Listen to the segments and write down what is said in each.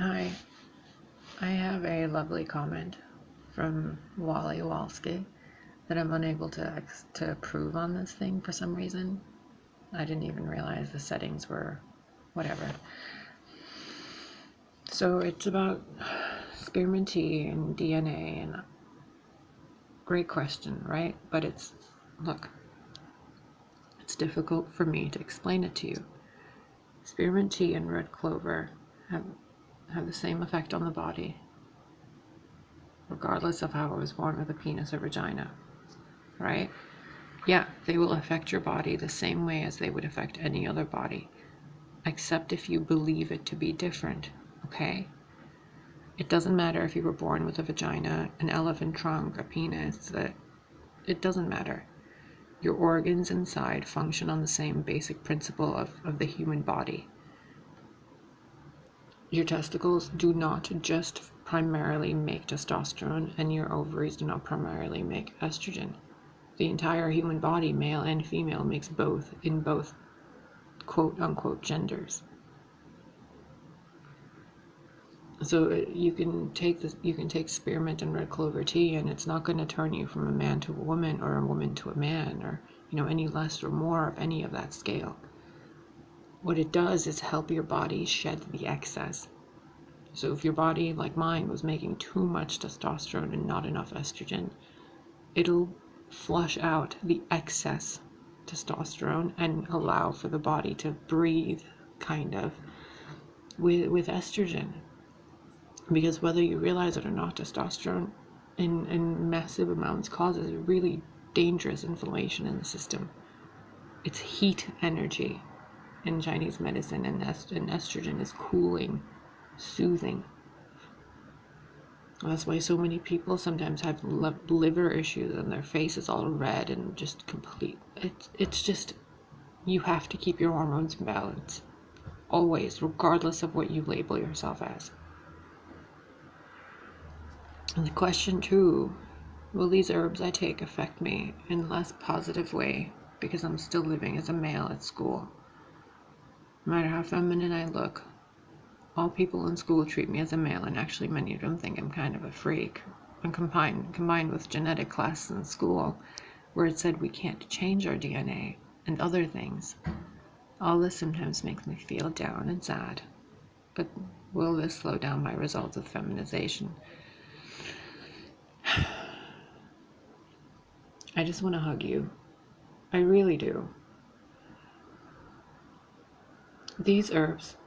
Hi, I have a lovely comment from Wally Walski that I'm unable to approve on this thing for some reason. I didn't even realize the settings were whatever. So it's about spearmint tea and DNA, and great question, right? But look, it's difficult for me to explain it to you. Spearmint tea and red clover have the same effect on the body, regardless of how I was born with a penis or vagina, right? Yeah, they will affect your body the same way as they would affect any other body, except if you believe it to be different, okay? It doesn't matter if you were born with a vagina, an elephant trunk, a penis, it doesn't matter. Your organs inside function on the same basic principle of the human body. Your testicles do not just primarily make testosterone, and your ovaries do not primarily make estrogen. The entire human body, male and female, makes both in both quote-unquote genders. So you can take spearmint and red clover tea, and it's not going to turn you from a man to a woman or a woman to a man, or any less or more of any of that scale. What it does is help your body shed the excess. So if your body, like mine, was making too much testosterone and not enough estrogen, it'll flush out the excess testosterone and allow for the body to breathe, kind of, with estrogen. Because whether you realize it or not, testosterone in massive amounts causes really dangerous inflammation in the system. It's heat energy in Chinese medicine, and estrogen is cooling, soothing. That's why so many people sometimes have liver issues and their face is all red and just complete. It's just, you have to keep your hormones in balance, always, regardless of what you label yourself as. And the question too, will these herbs I take affect me in a less positive way because I'm still living as a male at school? No matter how feminine I look, all people in school treat me as a male, and actually many of them think I'm kind of a freak. And combined with genetic classes in school where it said we can't change our DNA and other things, all this sometimes makes me feel down and sad. But will this slow down my results of feminization? I just want to hug you. I really do. These herbs,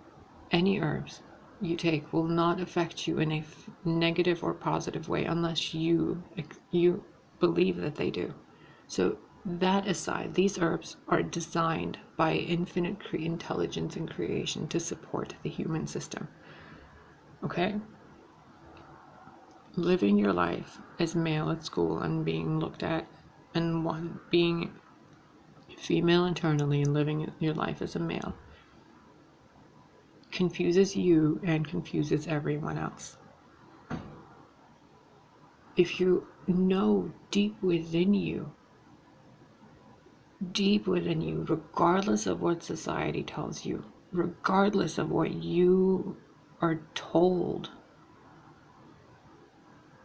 any herbs you take, will not affect you in a negative or positive way unless you believe that they do. So that aside, these herbs are designed by infinite intelligence and creation to support the human system. Okay? Living your life as male at school and being looked at, and being female internally and living your life as a male, confuses you and confuses everyone else. If you know deep within you, regardless of what society tells you, regardless of what you are told,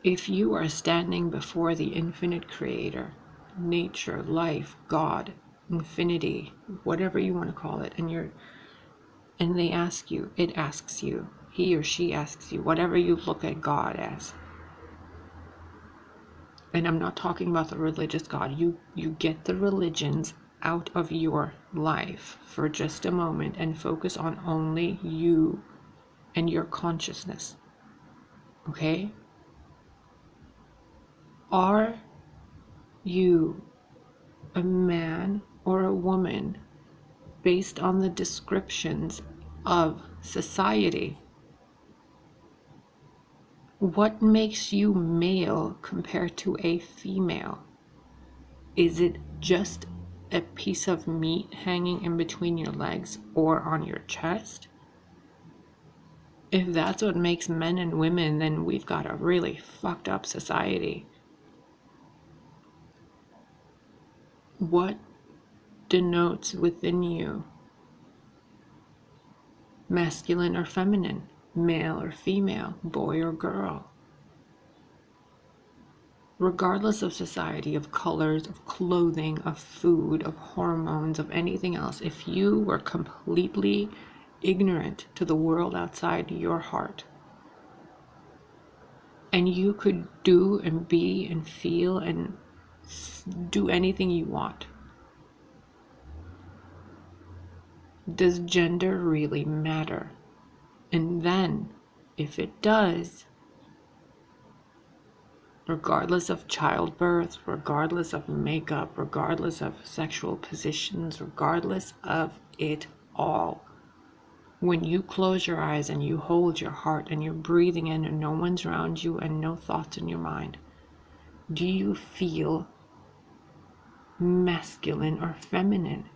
if you are standing before the infinite creator, nature, life, God, infinity, whatever you want to call it, and they ask you, it asks you, he or she asks you, whatever you look at God as. And I'm not talking about the religious God. You get the religions out of your life for just a moment and focus on only you and your consciousness. Okay? Are you a man or a woman based on the descriptions of society? What makes you male compared to a female? Is it just a piece of meat hanging in between your legs or on your chest? If that's what makes men and women, then we've got a really fucked up society. What denotes within you masculine or feminine? male or female, boy or girl. Regardless of society, of colors, of clothing, of food, of hormones, of anything else, if you were completely ignorant to the world outside your heart, and you could do and be and feel and do anything you want, does gender really matter? And then, if it does, regardless of childbirth, regardless of makeup, regardless of sexual positions, regardless of it all, when you close your eyes and you hold your heart and you're breathing in and no one's around you and no thoughts in your mind, do you feel masculine or feminine?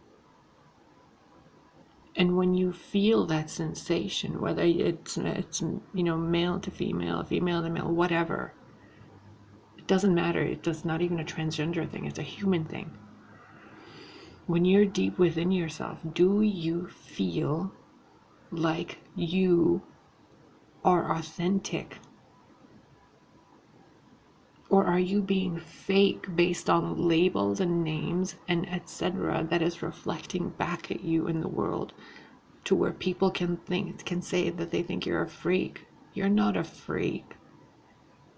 And when you feel that sensation, whether it's male to female, female to male, whatever, it doesn't matter. It's not even a transgender thing. It's a human thing. When you're deep within yourself, do you feel like you are authentic? Or are you being fake based on labels and names and etc. that is reflecting back at you in the world, to where people can say that they think you're a freak? You're not a freak.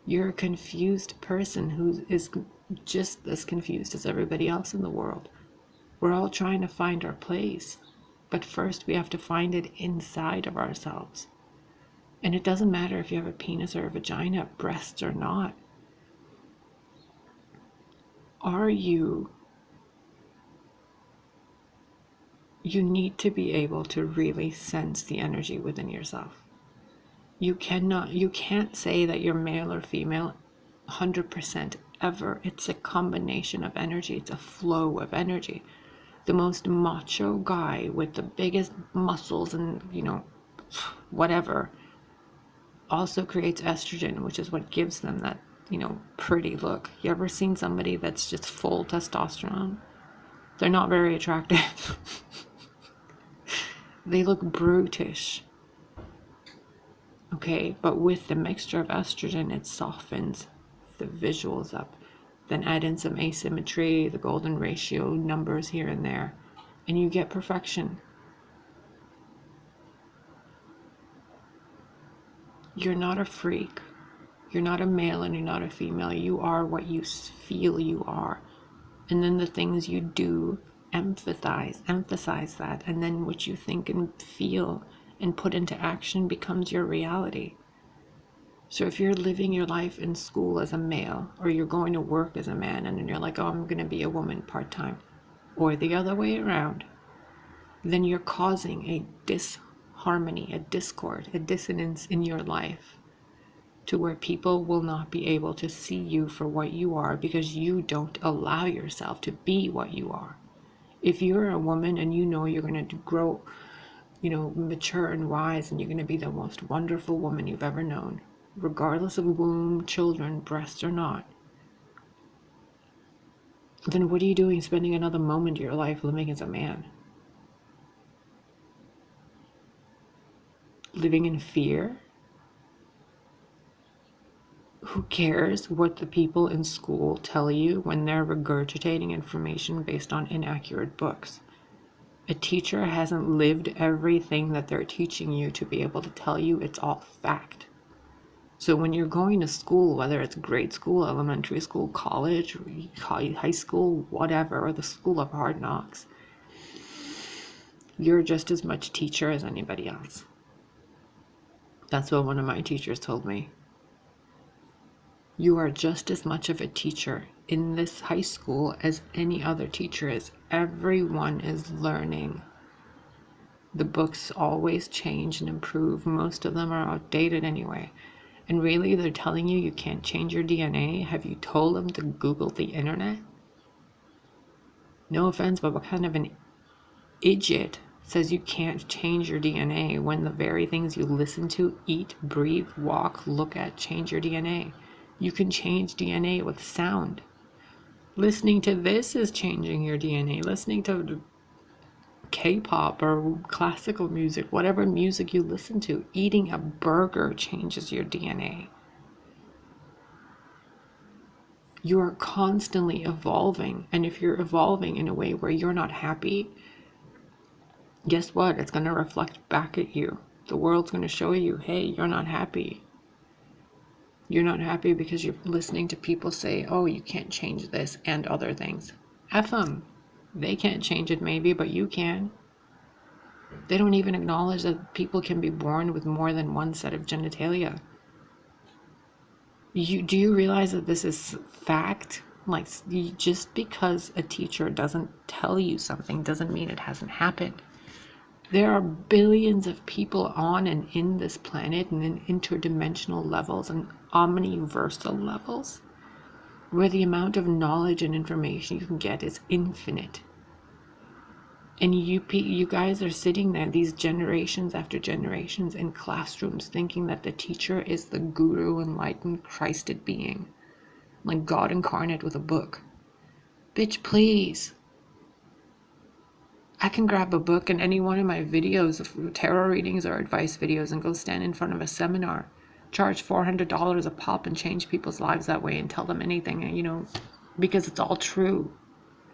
You're a confused person who is just as confused as everybody else in the world. We're all trying to find our place, but first we have to find it inside of ourselves. And it doesn't matter if you have a penis or a vagina, breasts or not. You need to be able to really sense the energy within yourself. You can't say that you're male or female 100% ever. It's a combination of energy. It's a flow of energy. The most macho guy with the biggest muscles and, whatever, also creates estrogen, which is what gives them that, pretty look. You ever seen somebody that's just full testosterone? They're not very attractive. They look brutish. Okay, but with the mixture of estrogen, it softens the visuals up. Then add in some asymmetry, the golden ratio numbers here and there, and you get perfection. You're not a freak. You're not a male and you're not a female. You are what you feel you are. And then the things you do, emphasize that. And then what you think and feel and put into action becomes your reality. So if you're living your life in school as a male, or you're going to work as a man, and then you're like, oh, I'm going to be a woman part-time, or the other way around, then you're causing a disharmony, a discord, a dissonance in your life, to where people will not be able to see you for what you are, because you don't allow yourself to be what you are. If you're a woman and you know you're going to grow, mature and wise, and you're going to be the most wonderful woman you've ever known, regardless of womb, children, breasts or not, then what are you doing spending another moment of your life living as a man? Living in fear? Who cares what the people in school tell you when they're regurgitating information based on inaccurate books? A teacher hasn't lived everything that they're teaching you to be able to tell you it's all fact. So when you're going to school, whether it's grade school, elementary school, college, high school, whatever, or the school of hard knocks, you're just as much teacher as anybody else. That's what one of my teachers told me. You are just as much of a teacher in this high school as any other teacher is. Everyone is learning. The books always change and improve. Most of them are outdated anyway. And really, they're telling you can't change your DNA. Have you told them to Google the internet? No offense, but what kind of an idiot says you can't change your DNA when the very things you listen to, eat, breathe, walk, look at change your DNA? You can change DNA with sound. Listening to this is changing your DNA. Listening to K-pop or classical music, whatever music you listen to. Eating a burger changes your DNA. You're constantly evolving, and if you're evolving in a way where you're not happy, guess what? It's going to reflect back at you. The world's going to show you, hey, you're not happy. You're not happy because you're listening to people say, oh, you can't change this and other things. F them. They can't change it maybe, but you can. They don't even acknowledge that people can be born with more than one set of genitalia. Do you realize that this is fact? Like, just because a teacher doesn't tell you something doesn't mean it hasn't happened. There are billions of people on and in this planet and in interdimensional levels and omniversal levels where the amount of knowledge and information you can get is infinite. And you guys are sitting there, these generations after generations, in classrooms thinking that the teacher is the guru, enlightened, Christed being, like God incarnate with a book. Bitch, please. I can grab a book in any one of my videos of tarot readings or advice videos and go stand in front of a seminar, charge $400 a pop and change people's lives that way and tell them anything, you know, because it's all true.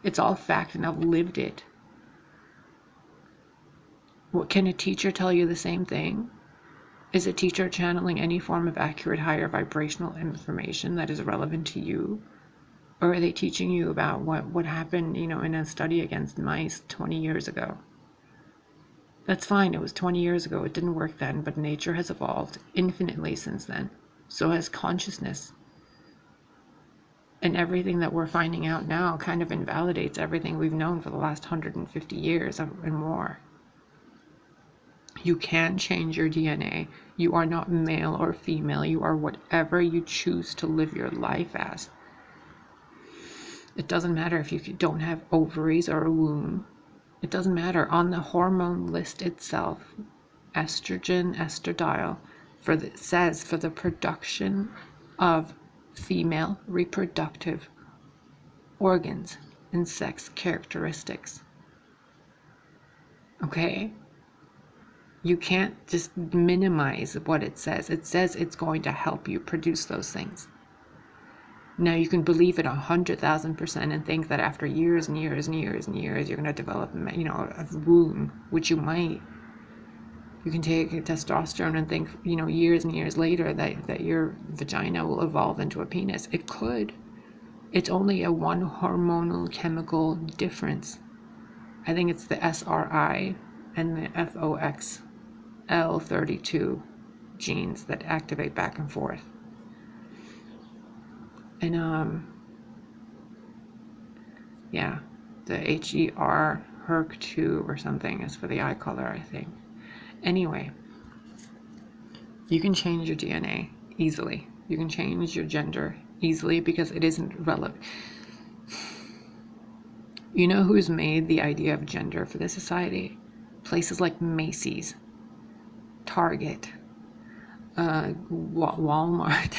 It's all fact and I've lived it. What, can a teacher tell you the same thing? Is a teacher channeling any form of accurate higher vibrational information that is relevant to you? Or are they teaching you about what happened, you know, in a study against mice 20 years ago? That's fine, it was 20 years ago, it didn't work then, but nature has evolved infinitely since then. So has consciousness. And everything that we're finding out now kind of invalidates everything we've known for the last 150 years and more. You can change your DNA. You are not male or female. You are whatever you choose to live your life as. It doesn't matter if you don't have ovaries or a womb. It doesn't matter. On the hormone list itself, estrogen, estradiol, says for the production of female reproductive organs and sex characteristics. Okay? You can't just minimize what it says. It says it's going to help you produce those things. Now you can believe it 100,000% and think that after years and years and years and years, you're going to develop, you know, a womb, which you might. You can take testosterone and think, you know, years and years later that your vagina will evolve into a penis. It could. It's only a one hormonal chemical difference. I think it's the SRI and the FOXL32 genes that activate back and forth. And yeah, the HER2 or something is for the eye color, I think. Anyway, you can change your DNA easily. You can change your gender easily because it isn't relevant. You know who's made the idea of gender for this society? Places like Macy's, Target, Walmart,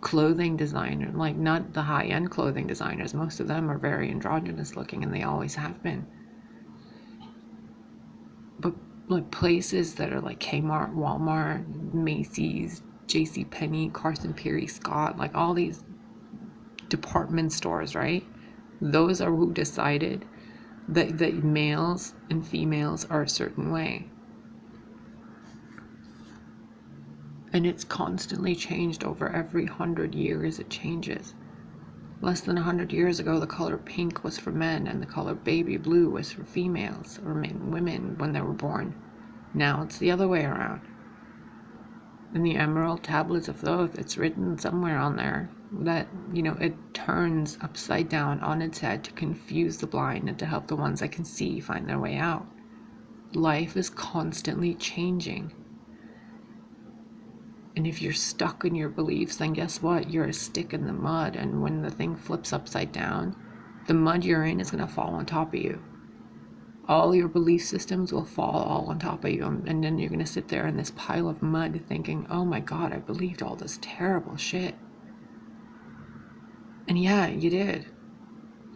clothing designer, like not the high-end clothing designers. Most of them are very androgynous looking and they always have been. But like places that are like Kmart, Walmart, Macy's, JCPenney, Carson Peary Scott, like all these department stores, right? Those are who decided that males and females are a certain way. And it's constantly changed over every 100 years. It changes. Less than 100 years ago, the color pink was for men and the color baby blue was for females or women when they were born. Now it's the other way around. In the Emerald Tablets of Thoth, it's written somewhere on there that, you know, it turns upside down on its head to confuse the blind and to help the ones that can see find their way out. Life is constantly changing. And if you're stuck in your beliefs, then guess what? You're a stick in the mud, and when the thing flips upside down, the mud you're in is going to fall on top of you. All your belief systems will fall all on top of you, and then you're going to sit there in this pile of mud thinking, oh my God, I believed all this terrible shit. And yeah, you did.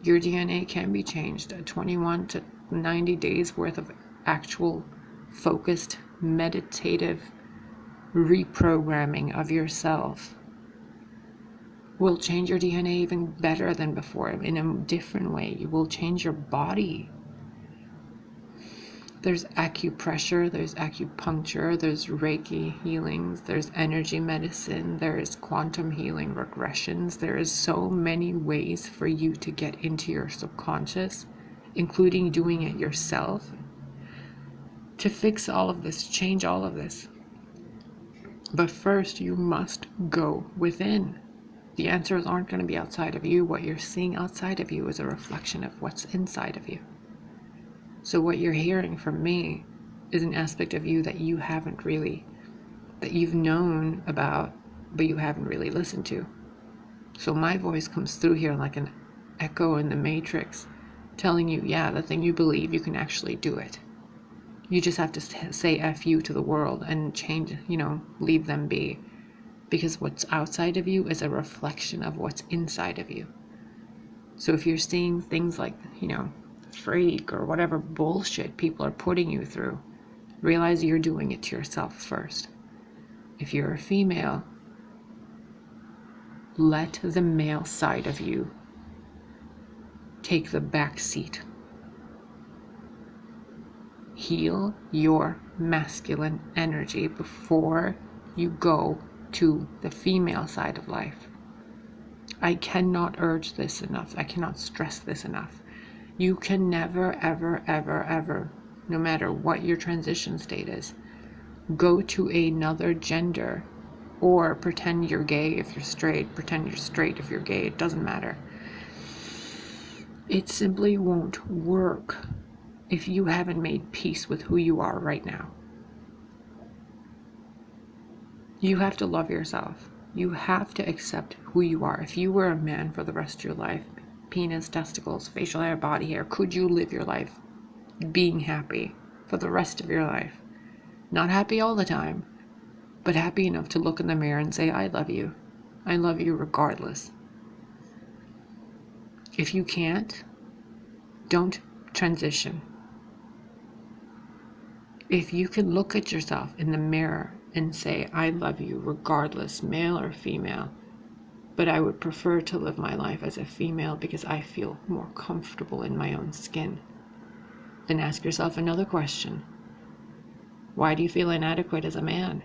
Your DNA can be changed. 21 to 90 days worth of actual focused meditative reprogramming of yourself will change your DNA even better than before, in a different way. You will change your body. There's acupressure, there's acupuncture, there's Reiki healings, there's energy medicine, there's quantum healing regressions. There is so many ways for you to get into your subconscious, including doing it yourself, to fix all of this, change all of this. But first, you must go within. The answers aren't going to be outside of you. What you're seeing outside of you is a reflection of what's inside of you. So what you're hearing from me is an aspect of you that you haven't really, that you've known about, but you haven't really listened to. So my voice comes through here like an echo in the matrix, telling you, yeah, the thing you believe, you can actually do it. You just have to say F you to the world and change, leave them be. Because what's outside of you is a reflection of what's inside of you. So if you're seeing things like, freak or whatever bullshit people are putting you through, realize you're doing it to yourself first. If you're a female, let the male side of you take the back seat. Heal your masculine energy before you go to the female side of life. I cannot urge this enough. I cannot stress this enough. You can never, ever, ever, ever, no matter what your transition state is, go to another gender or pretend you're gay if you're straight, pretend you're straight if you're gay, it doesn't matter. It simply won't work if you haven't made peace with who you are right now. You have to love yourself. You have to accept who you are. If you were a man for the rest of your life, penis, testicles, facial hair, body hair, could you live your life being happy for the rest of your life? Not happy all the time, but happy enough to look in the mirror and say, I love you. I love you regardless. If you can't, don't transition. If you can look at yourself in the mirror and say, I love you regardless, male or female, but I would prefer to live my life as a female because I feel more comfortable in my own skin, then ask yourself another question. Why do you feel inadequate as a man?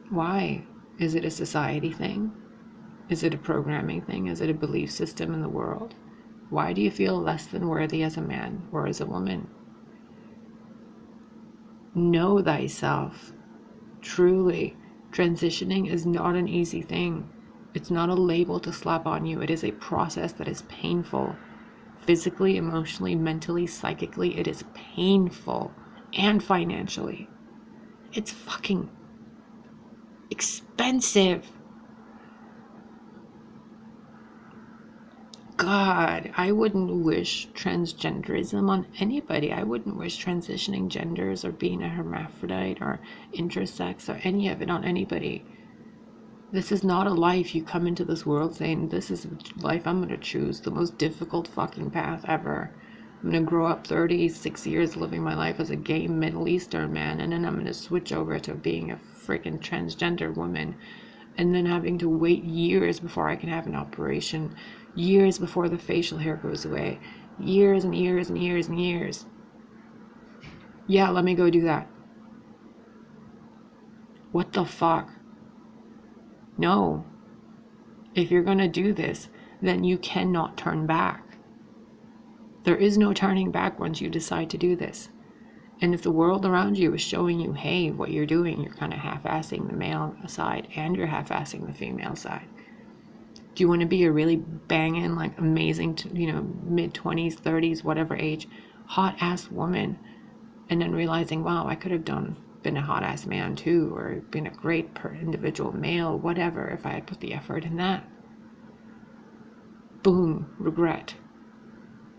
Why? Is it a society thing? Is it a programming thing? Is it a belief system in the world? Why do you feel less than worthy as a man or as a woman? Know thyself. Truly, transitioning is not an easy thing. It's not a label to slap on you. It is a process that is painful. Physically, emotionally, mentally, psychically, it is painful. And financially. It's fucking expensive. God, I wouldn't wish transgenderism on anybody. I wouldn't wish transitioning genders or being a hermaphrodite or intersex or any of it on anybody. This is not a life you come into this world saying, this is a life I'm going to choose, the most difficult fucking path ever. I'm going to grow up 36 years living my life as a gay Middle Eastern man, and then I'm going to switch over to being a freaking transgender woman, and then having to wait years before I can have an operation, years before the facial hair goes away, years and years and years and years. Yeah, let me go do that. What the fuck? No. If you're gonna do this, then you cannot turn back. There is no turning back once you decide to do this. And if the world around you is showing you, hey, what you're doing, you're kind of half-assing the male side and you're half-assing the female side. Do you want to be a really banging, like amazing, mid-20s, 30s, whatever age, hot-ass woman, and then realizing, wow, I could have been a hot-ass man too, or been a great individual male, whatever, if I had put the effort in that? Boom, regret.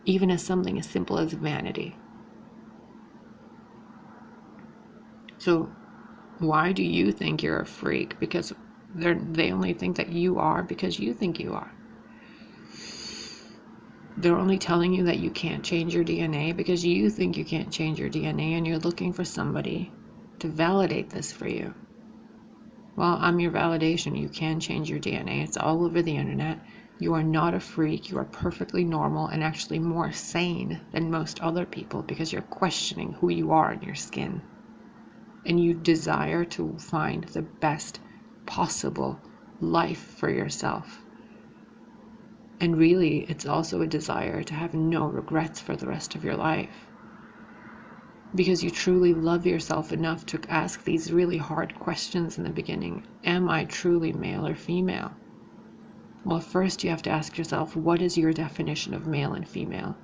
Even as something as simple as vanity. So why do you think you're a freak? Because They only think that you are because you think you are. They're only telling you that you can't change your DNA because you think you can't change your DNA, and you're looking for somebody to validate this for you. Well, I'm your validation. You can change your DNA. It's all over the internet. You are not a freak. You are perfectly normal and actually more sane than most other people because you're questioning who you are in your skin. And you desire to find the best possible life for yourself. And really, it's also a desire to have no regrets for the rest of your life. Because you truly love yourself enough to ask these really hard questions in the beginning. Am I truly male or female? Well, first you have to ask yourself, what is your definition of male and female?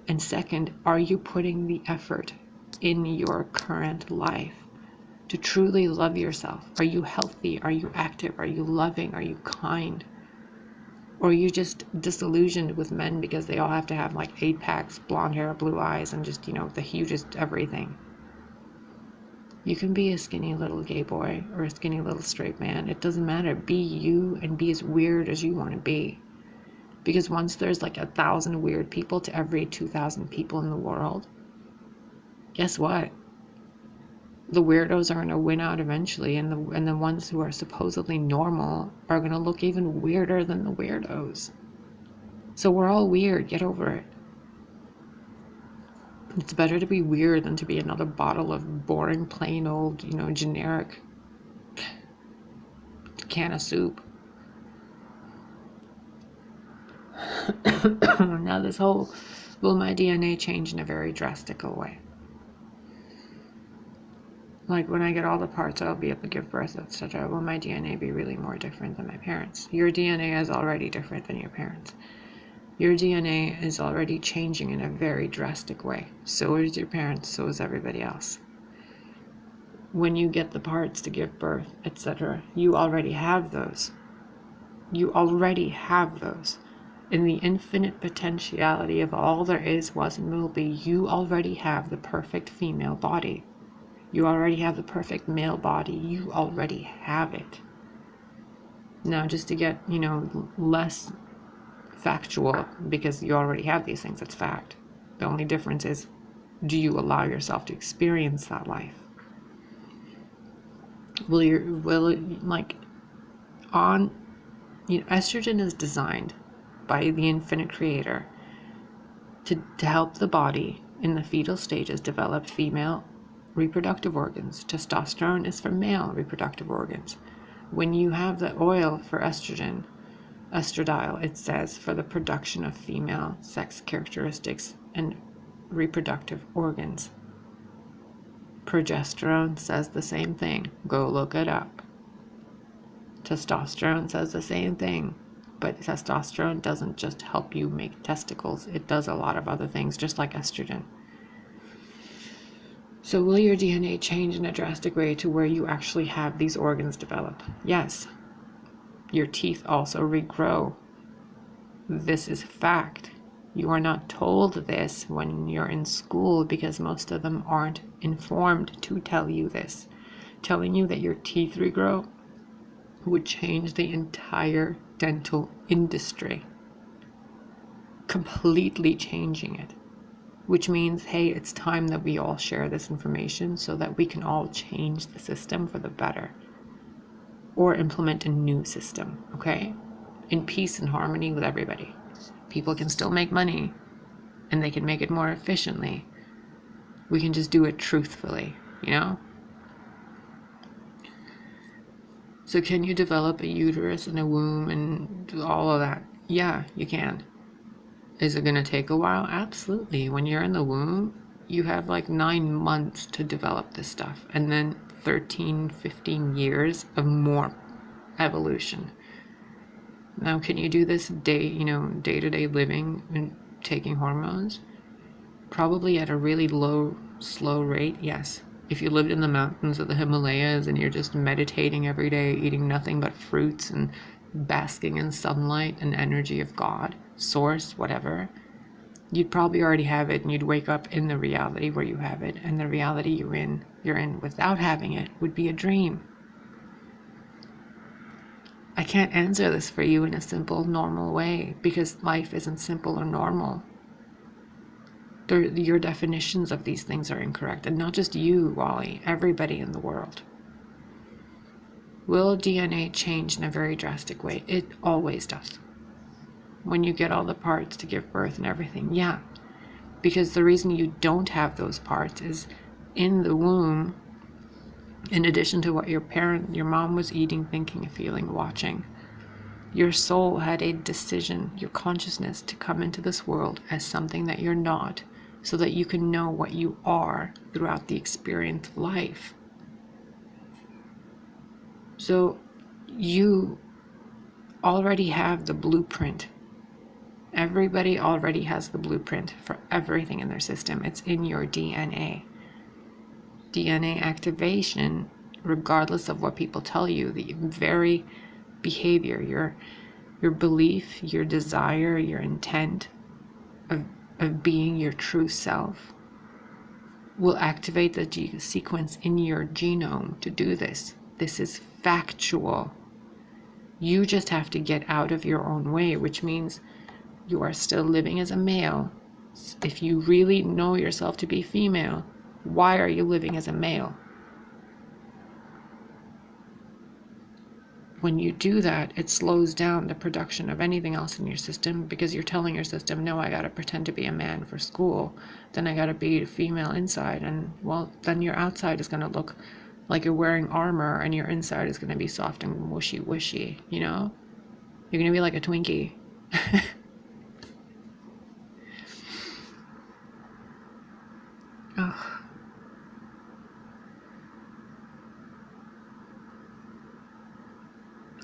And second, are you putting the effort in your current life to truly love yourself? Are you healthy? Are you active? Are you loving? Are you kind? Or are you just disillusioned with men because they all have to have like 8-packs, blonde hair, blue eyes, and just, the hugest everything? You can be a skinny little gay boy or a skinny little straight man. It doesn't matter. Be you and be as weird as you want to be. Because once there's like 1,000 weird people to every 2,000 people in the world, guess what? The weirdos are going to win out eventually, and the ones who are supposedly normal are going to look even weirder than the weirdos. So we're all weird. Get over it. It's better to be weird than to be another bottle of boring, plain old, generic can of soup. Now this whole, will my DNA change in a very drastic way? Like when I get all the parts, I'll be able to give birth, etc. Will my DNA be really more different than my parents? Your DNA is already different than your parents. Your DNA is already changing in a very drastic way. So is your parents, so is everybody else. When you get the parts to give birth, etc., you already have those. You already have those. In the infinite potentiality of all there is, was, and will be, you already have the perfect female body. You already have the perfect male body. You already have it. Now, just to get, less factual, because you already have these things, it's fact. The only difference is, do you allow yourself to experience that life? Estrogen is designed by the infinite creator to help the body in the fetal stages develop female reproductive organs. Testosterone is for male reproductive organs. When you have the oil for estrogen, estradiol, it says for the production of female sex characteristics and reproductive organs. Progesterone says the same thing. Go look it up. Testosterone says the same thing. But testosterone doesn't just help you make testicles. It does a lot of other things, just like estrogen. So will your DNA change in a drastic way to where you actually have these organs develop? Yes. Your teeth also regrow. This is fact. You are not told this when you're in school because most of them aren't informed to tell you this. Telling you that your teeth regrow would change the entire dental industry. Completely changing it. Which means, hey, it's time that we all share this information so that we can all change the system for the better. Or implement a new system, okay? In peace and harmony with everybody. People can still make money, and they can make it more efficiently. We can just do it truthfully, So can you develop a uterus and a womb and all of that? Yeah, you can. Is it going to take a while? Absolutely. When you're in the womb, you have like 9 months to develop this stuff, and then 13, 15 years of more evolution. Now, can you do this day-to-day living and taking hormones? Probably at a really low, slow rate, yes. If you lived in the mountains of the Himalayas and you're just meditating every day, eating nothing but fruits and basking in sunlight and energy of God, source, whatever, you'd probably already have it, and you'd wake up in the reality where you have it, and the reality you're in without having it would be a dream. I can't answer this for you in a simple, normal way because life isn't simple or normal. Your definitions of these things are incorrect, and not just you, Wally, everybody in the world. Will DNA change in a very drastic way? It always does. When you get all the parts to give birth and everything, yeah. Because the reason you don't have those parts is in the womb, in addition to what your mom was eating, thinking, feeling, watching, your soul had a decision, your consciousness, to come into this world as something that you're not, so that you can know what you are throughout the experience of life. So you already have the blueprint. Everybody already has the blueprint for everything in their system. It's in your DNA. DNA activation, regardless of what people tell you, the very behavior, your belief, your desire, your intent of being your true self will activate the sequence in your genome to do this. This is factual. You just have to get out of your own way, which means you are still living as a male. If you really know yourself to be female, why are you living as a male? When you do that, it slows down the production of anything else in your system, because you're telling your system, no, I gotta pretend to be a man for school, then I gotta be a female inside, and well, then your outside is gonna look like you're wearing armor and your inside is gonna be soft and wishy, you know? You're gonna be like a Twinkie. Ugh.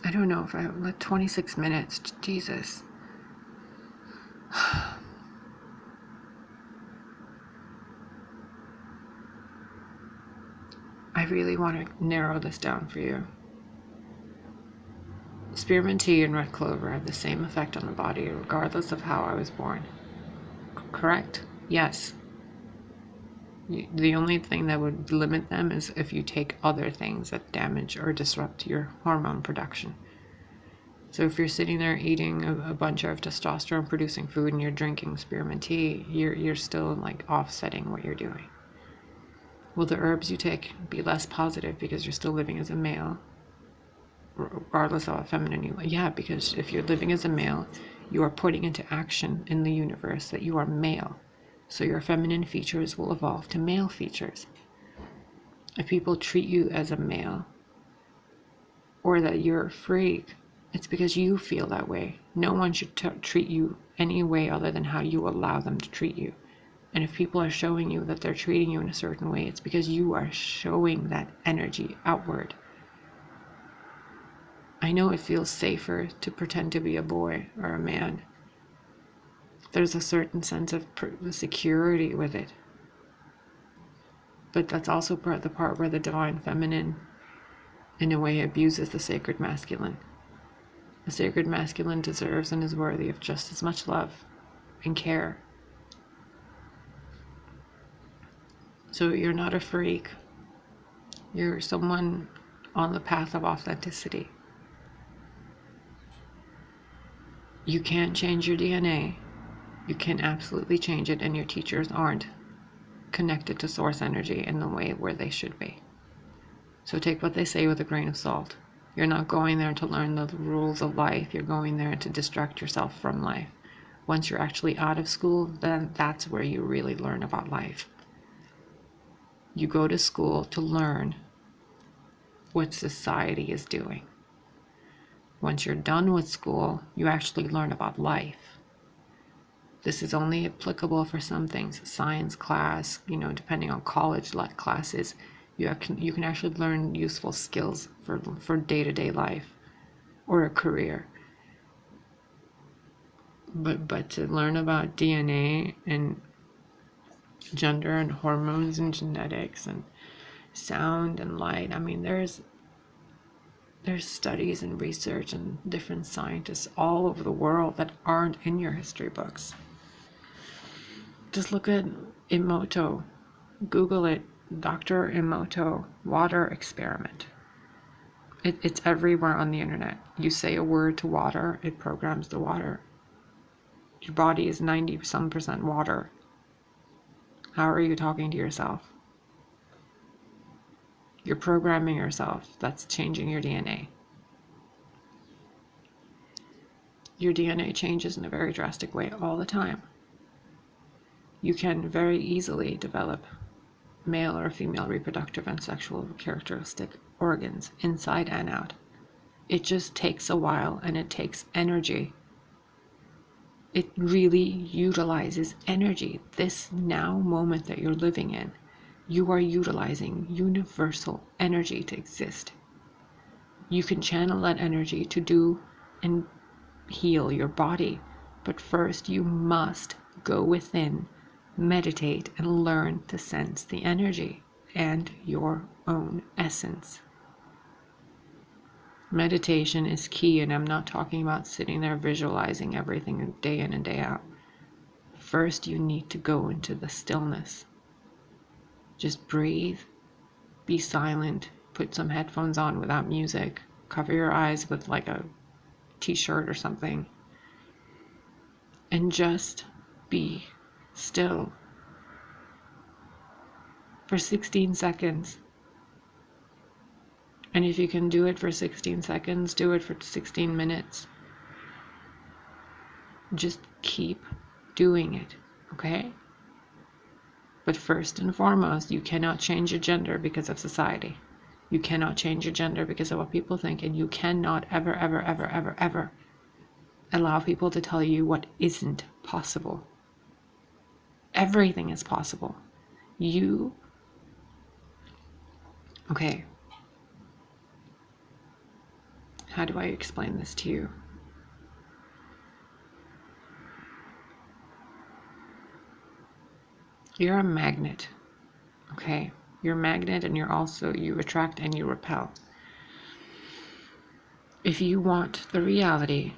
I don't know if I have 26 minutes. Jesus. I really want to narrow this down for you. Spearmint tea and red clover have the same effect on the body regardless of how I was born. Correct? Yes. The only thing that would limit them is if you take other things that damage or disrupt your hormone production. So if you're sitting there eating a bunch of testosterone producing food and you're drinking spearmint tea, you're still like offsetting what you're doing. Will the herbs you take be less positive because you're still living as a male, regardless of how feminine you are? Yeah, because if you're living as a male, you are putting into action in the universe that you are male. So your feminine features will evolve to male features. If people treat you as a male, or that you're a freak, it's because you feel that way. No one should treat you any way other than how you allow them to treat you. And if people are showing you that they're treating you in a certain way, it's because you are showing that energy outward. I know it feels safer to pretend to be a boy or a man. There's a certain sense of security with it. But that's also the part where the divine feminine, in a way, abuses the sacred masculine. The sacred masculine deserves and is worthy of just as much love and care. So you're not a freak. You're someone on the path of authenticity. You can't change your DNA. You can absolutely change it, and your teachers aren't connected to source energy in the way where they should be. So take what they say with a grain of salt. You're not going there to learn the rules of life. You're going there to distract yourself from life. Once you're actually out of school, then that's where you really learn about life. You go to school to learn what society is doing. Once you're done with school, you actually learn about life. This is only applicable for some things. Science class, depending on college classes, you can actually learn useful skills for day-to-day life or a career. But to learn about DNA and gender and hormones and genetics and sound and light, there's studies and research and different scientists all over the world that aren't in your history books. Just look at Emoto. Google it, Dr. Emoto water experiment. It's everywhere on the internet. You say a word to water, it programs the water. Your body is 90% water. How are you talking to yourself? You're programming yourself. That's changing your DNA. Your DNA changes in a very drastic way all the time. You can very easily develop male or female reproductive and sexual characteristic organs inside and out. It just takes a while, and it takes energy. It really utilizes energy. This now moment that you're living in, you are utilizing universal energy to exist. You can channel that energy to do and heal your body, but first you must go within, meditate, and learn to sense the energy and your own essence. Meditation is key, and I'm not talking about sitting there visualizing everything day in and day out. First, you need to go into the stillness. Just breathe, be silent, put some headphones on without music, cover your eyes with like a t-shirt or something, and just be still for 16 seconds. And if you can do it for 16 seconds, do it for 16 minutes. Just keep doing it, okay? But first and foremost, you cannot change your gender because of society. You cannot change your gender because of what people think, and you cannot ever, ever, ever, ever, ever allow people to tell you what isn't possible. Everything is possible. Okay. How do I explain this to you? You're a magnet, okay? You're a magnet, and you attract and you repel. If you want the reality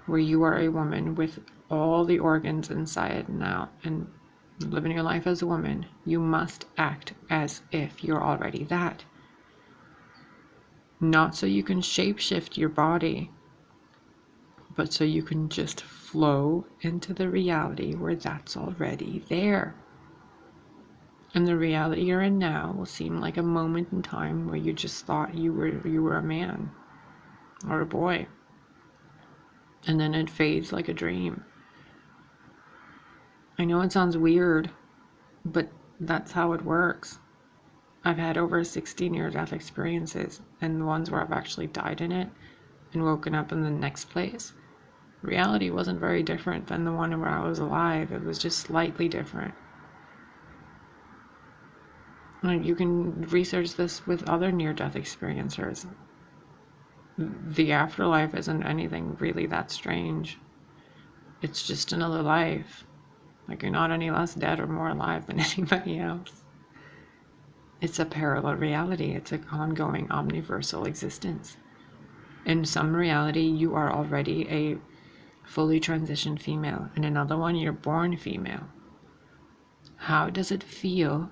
where you are a woman with all the organs inside and out and living your life as a woman, you must act as if you're already that. Not so you can shapeshift your body, but so you can just flow into the reality where that's already there. And the reality you're in now will seem like a moment in time where you just thought you were a man or a boy. And then it fades like a dream. I know it sounds weird, but that's how it works. I've had over 16 near-death experiences, and the ones where I've actually died in it and woken up in the next place. Reality wasn't very different than the one where I was alive. It was just slightly different. And you can research this with other near-death experiencers. The afterlife isn't anything really that strange. It's just another life. Like, you're not any less dead or more alive than anybody else. It's a parallel reality. It's an ongoing omniversal existence. In some reality, you are already a fully transitioned female. In another one, you're born female. How does it feel